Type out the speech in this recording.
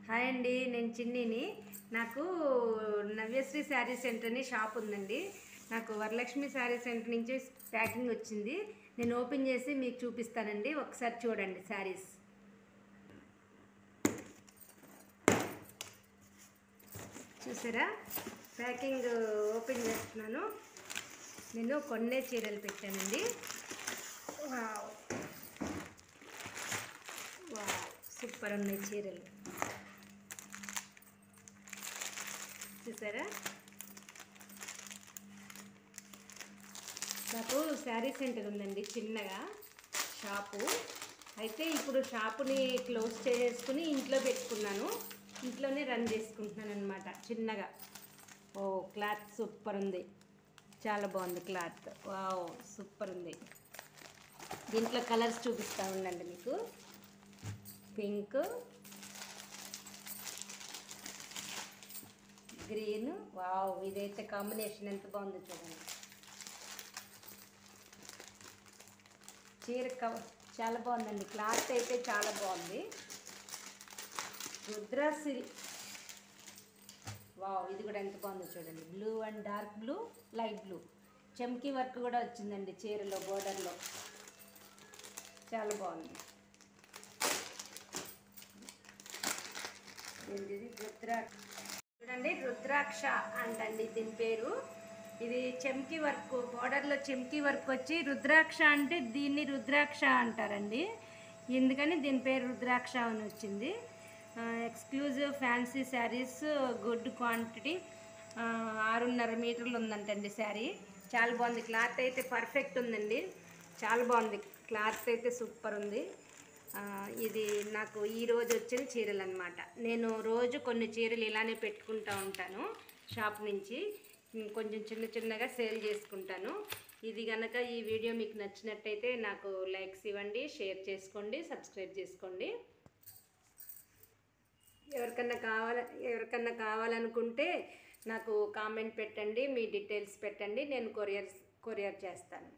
Hi అండి, నేను చిన్నిని. నాకు నవ్యశ్రీ శారీ సెంటర్ అని షాప్ ఉందండి. నాకు వరలక్ష్మి శారీ సెంటర్ నుంచి ప్యాకింగ్ వచ్చింది. నేను ఓపెన్ చేసి మీకు చూపిస్తానండి. ఒకసారి చూడండి శారీస్. చూసారా, ప్యాకింగ్ ఓపెన్ చేస్తున్నాను. నేను కొన్నే చీరలు పెట్టానండి. వావ్ వావ్, సూపర్ ఉన్నాయి చీరలు. చూసారా, నాకు శారీ సెంటర్ ఉందండి, చిన్నగా షాపు. అయితే ఇప్పుడు షాపుని క్లోజ్ చేసుకుని ఇంట్లో పెట్టుకున్నాను. ఇంట్లోనే రన్ చేసుకుంటున్నాను అనమాట చిన్నగా. ఓ, క్లాత్ సూపర్ ఉంది, చాలా బాగుంది క్లాత్. వావ్, సూపర్ ఉంది. దీంట్లో కలర్స్ చూపిస్తూ ఉండండి మీకు. Pink, green. వావ్, ఇదైతే కాంబినేషన్ ఎంత బాగుందో చూడండి. చీర చాలా బాగుందండి, క్లాత్ అయితే చాలా బాగుంది. రుద్రాసిల్. వావ్, ఇది కూడా ఎంత బాగుందో చూడండి. Blue and dark blue, light blue. చమ్కీ వర్క్ కూడా వచ్చిందండి చీరలో, బోర్డర్లో. చాలా బాగుంది. ఇది రుద్రాక్ష చూడండి, రుద్రాక్ష అంటండి దీని పేరు. ఇది చెమ్కీ వర్క్, బోర్డర్లో చెమ్కీ వర్క్ వచ్చి రుద్రాక్ష అంటే దీన్ని రుద్రాక్ష అంటారండి. ఎందుకని దీని పేరు రుద్రాక్ష అని వచ్చింది. Exclusive fancy saris, good quantity. 6.5 మీటర్లు ఉందంటండి శారీ. చాలా బాగుంది, క్లాత్ అయితే పర్ఫెక్ట్ ఉందండి. చాలా బాగుంది, క్లాత్ అయితే సూపర్ ఉంది. ఇది నాకు ఈరోజు వచ్చిన చీరలు అనమాట. నేను రోజు కొన్ని చీరలు ఇలానే పెట్టుకుంటూ ఉంటాను షాప్ నుంచి. కొంచెం చిన్న చిన్నగా సేల్ చేసుకుంటాను. ఇది కనుక ఈ వీడియో మీకు నచ్చినట్టయితే నాకు లైక్స్ ఇవ్వండి, షేర్ చేసుకోండి, సబ్స్క్రైబ్ చేసుకోండి. ఎవరికన్నా కావాలనుకుంటే నాకు కామెంట్ పెట్టండి, మీ డీటెయిల్స్ పెట్టండి, నేను కొరియర్ చేస్తాను.